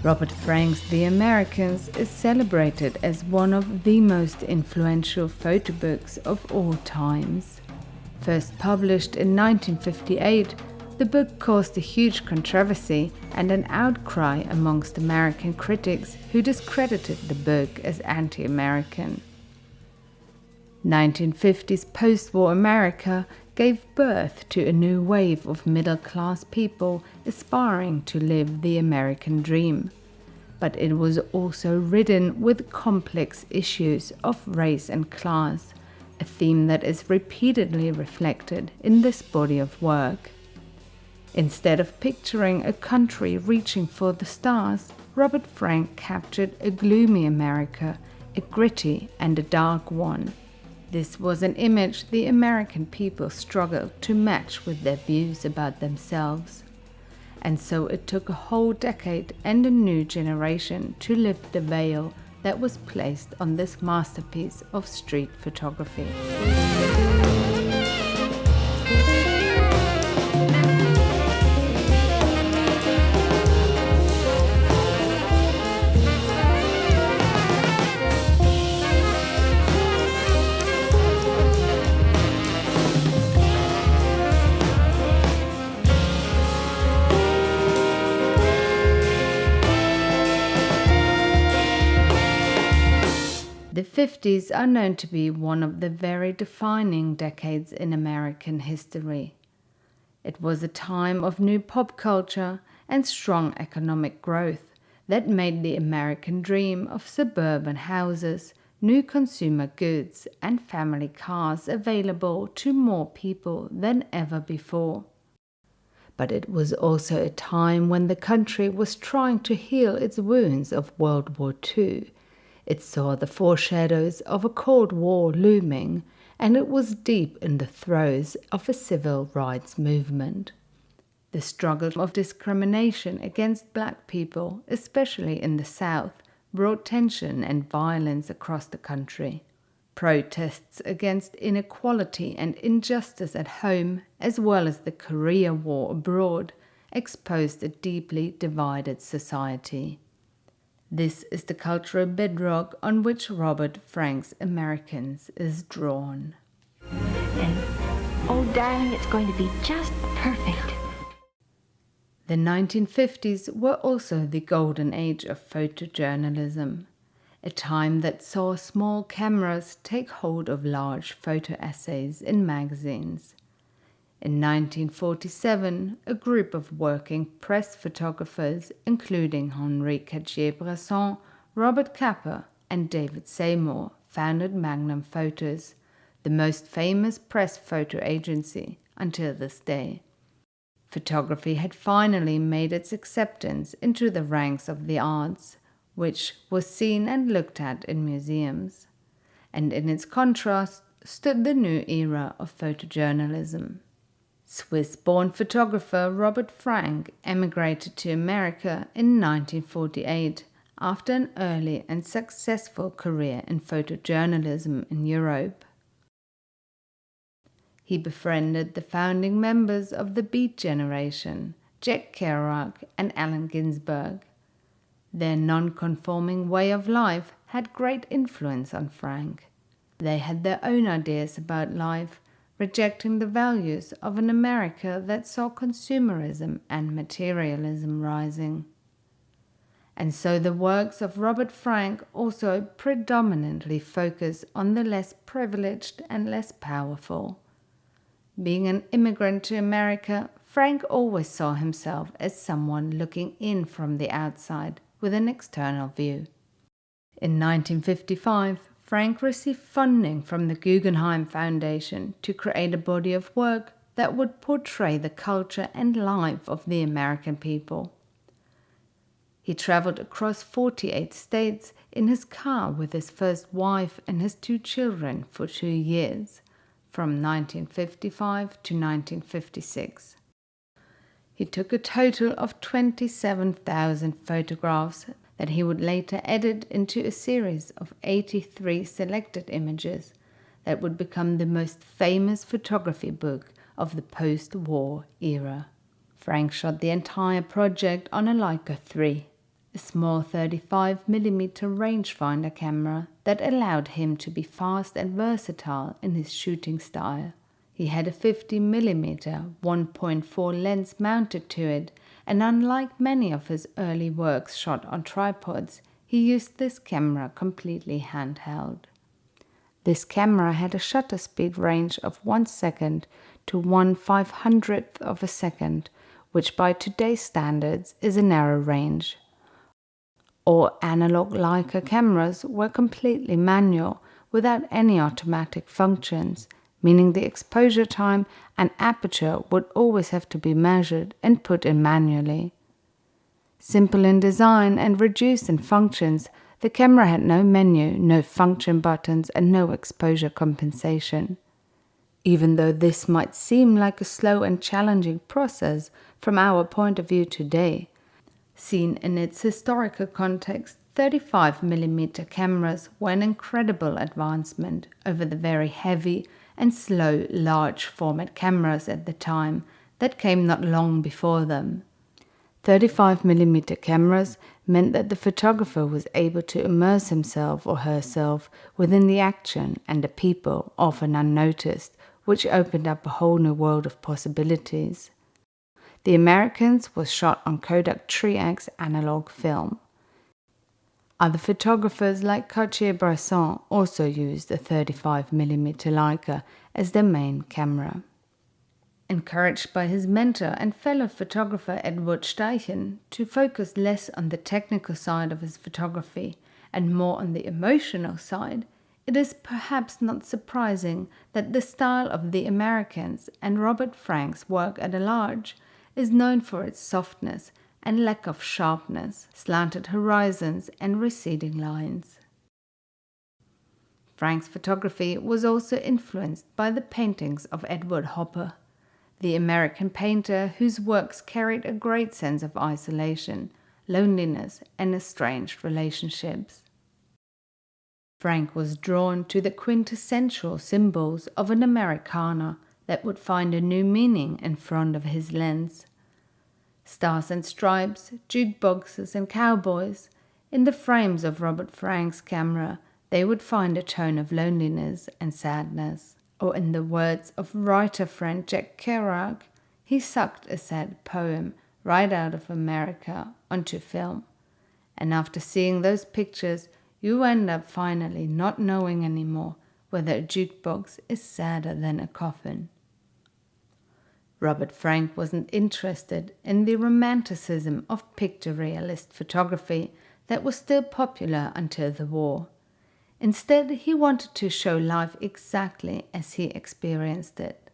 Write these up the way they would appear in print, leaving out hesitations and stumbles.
Robert Frank's The Americans is celebrated as one of the most influential photo books of all times. First published in 1958, the book caused a huge controversy and an outcry amongst American critics who discredited the book as anti-American. 1950s post-war America gave birth to a new wave of middle-class people aspiring to live the American dream. But it was also ridden with complex issues of race and class, a theme that is repeatedly reflected in this body of work. Instead of picturing a country reaching for the stars, Robert Frank captured a gloomy America, a gritty and a dark one. This was an image the American people struggled to match with their views about themselves. And so it took a whole decade and a new generation to lift the veil that was placed on this masterpiece of street photography. The 50s are known to be one of the very defining decades in American history. It was a time of new pop culture and strong economic growth that made the American dream of suburban houses, new consumer goods, and family cars available to more people than ever before. But it was also a time when the country was trying to heal its wounds of World War II. It saw the foreshadows of a Cold War looming, and it was deep in the throes of a civil rights movement. The struggle of discrimination against black people, especially in the South, brought tension and violence across the country. Protests against inequality and injustice at home, as well as the Korea War abroad, exposed a deeply divided society. This is the cultural bedrock on which Robert Frank's Americans is drawn. And, oh darling, it's going to be just perfect. The 1950s were also the golden age of photojournalism, a time that saw small cameras take hold of large photo essays in magazines. In 1947, a group of working press photographers, including Henri Cartier-Bresson, Robert Capa, and David Seymour, founded Magnum Photos, the most famous press photo agency until this day. Photography had finally made its acceptance into the ranks of the arts, which was seen and looked at in museums. And in its contrast stood the new era of photojournalism. Swiss-born photographer Robert Frank emigrated to America in 1948 after an early and successful career in photojournalism in Europe. He befriended the founding members of the Beat Generation, Jack Kerouac and Allen Ginsberg. Their non-conforming way of life had great influence on Frank. They had their own ideas about life, rejecting the values of an America that saw consumerism and materialism rising. And so the works of Robert Frank also predominantly focus on the less privileged and less powerful. Being an immigrant to America, Frank always saw himself as someone looking in from the outside with an external view. In 1955, Frank received funding from the Guggenheim Foundation to create a body of work that would portray the culture and life of the American people. He traveled across 48 states in his car with his first wife and his 2 children for 2 years, from 1955 to 1956. He took a total of 27,000 photographs that he would later edit into a series of 83 selected images that would become the most famous photography book of the post-war era. Frank shot the entire project on a Leica 3, a small 35mm rangefinder camera that allowed him to be fast and versatile in his shooting style. He had a 50mm 1.4 lens mounted to it, and unlike many of his early works shot on tripods, he used this camera completely handheld. This camera had a shutter speed range of 1 second to 1/500th of a second, which by today's standards is a narrow range. All analog Leica cameras were completely manual, without any automatic functions, meaning the exposure time and aperture would always have to be measured and put in manually. Simple in design and reduced in functions, the camera had no menu, no function buttons, and no exposure compensation. Even though this might seem like a slow and challenging process from our point of view today, seen in its historical context, 35mm cameras were an incredible advancement over the very heavy and slow large format cameras at the time that came not long before them. 35mm cameras meant that the photographer was able to immerse himself or herself within the action and the people, often unnoticed, which opened up a whole new world of possibilities. The Americans was shot on Kodak Tri-X analog film. Other photographers like Cartier-Bresson also used a 35mm Leica as their main camera. Encouraged by his mentor and fellow photographer Edward Steichen to focus less on the technical side of his photography and more on the emotional side, it is perhaps not surprising that the style of the Americans and Robert Frank's work at large is known for its softness and lack of sharpness, slanted horizons and receding lines. Frank's photography was also influenced by the paintings of Edward Hopper, the American painter whose works carried a great sense of isolation, loneliness, and estranged relationships. Frank was drawn to the quintessential symbols of an Americana that would find a new meaning in front of his lens. Stars and stripes, jukeboxes, and cowboys. In the frames of Robert Frank's camera, they would find a tone of loneliness and sadness. Or in the words of writer friend Jack Kerouac, he sucked a sad poem right out of America onto film. And after seeing those pictures, you end up finally not knowing anymore whether a jukebox is sadder than a coffin. Robert Frank wasn't interested in the romanticism of picture realist photography that was still popular until the war. Instead, he wanted to show life exactly as he experienced it.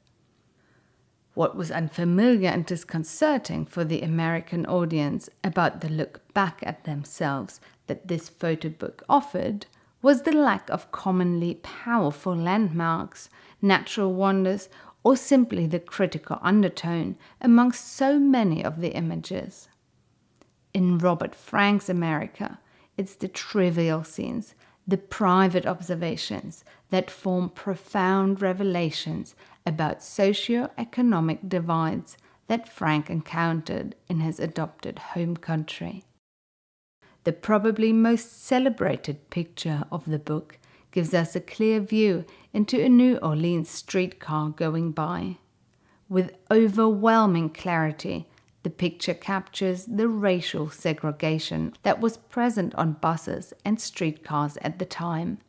What was unfamiliar and disconcerting for the American audience about the look back at themselves that this photo book offered was the lack of commonly powerful landmarks, natural wonders, or simply the critical undertone amongst so many of the images. In Robert Frank's America, it's the trivial scenes, the private observations that form profound revelations about socio-economic divides that Frank encountered in his adopted home country. The probably most celebrated picture of the book gives us a clear view into a New Orleans streetcar going by. With overwhelming clarity, the picture captures the racial segregation that was present on buses and streetcars at the time.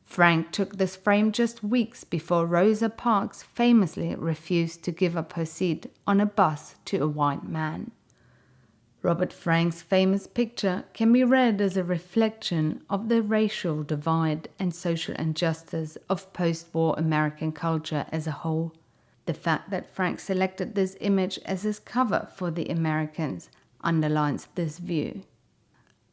Frank took this frame just weeks before Rosa Parks famously refused to give up her seat on a bus to a white man. Robert Frank's famous picture can be read as a reflection of the racial divide and social injustice of post-war American culture as a whole. The fact that Frank selected this image as his cover for The Americans underlines this view.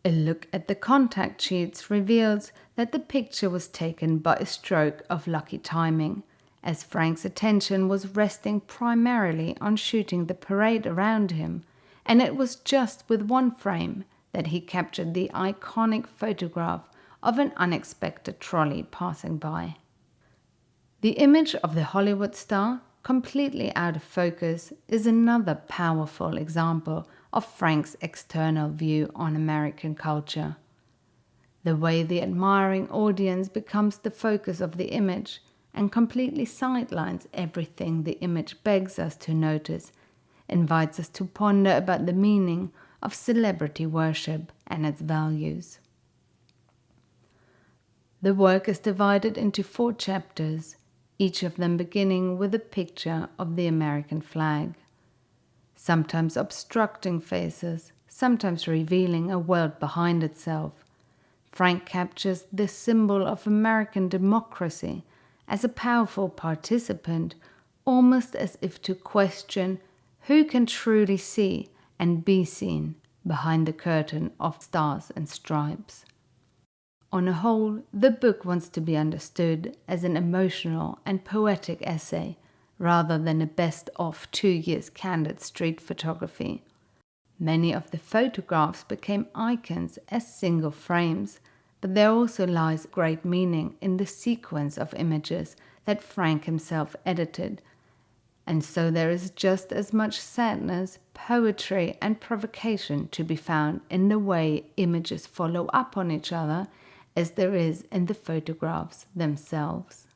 A look at the contact sheets reveals that the picture was taken by a stroke of lucky timing, as Frank's attention was resting primarily on shooting the parade around him, and it was just with one frame that he captured the iconic photograph of an unexpected trolley passing by. The image of the Hollywood star completely out of focus is another powerful example of Frank's external view on American culture. The way the admiring audience becomes the focus of the image and completely sidelines everything the image begs us to notice, invites us to ponder about the meaning of celebrity worship and its values. The work is divided into 4 chapters, each of them beginning with a picture of the American flag, sometimes obstructing faces, sometimes revealing a world behind itself. Frank captures this symbol of American democracy as a powerful participant, almost as if to question who can truly see and be seen behind the curtain of stars and stripes. On a whole, the book wants to be understood as an emotional and poetic essay rather than a best-of 2 years candid street photography. Many of the photographs became icons as single frames, but there also lies great meaning in the sequence of images that Frank himself edited, and so there is just as much sadness, poetry, and provocation to be found in the way images follow up on each other as there is in the photographs themselves.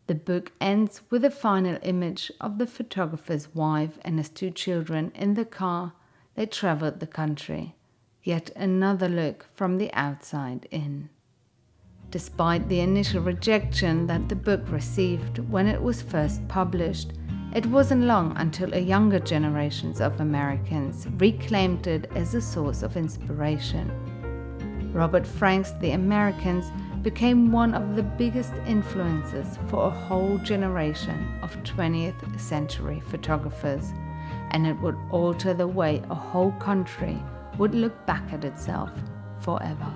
The book ends with a final image of the photographer's wife and his 2 children in the car. They traveled the country. Yet another look from the outside in. Despite the initial rejection that the book received when it was first published, it wasn't long until a younger generations of Americans reclaimed it as a source of inspiration. Robert Frank's The Americans became one of the biggest influences for a whole generation of 20th century photographers, and it would alter the way a whole country would look back at itself forever.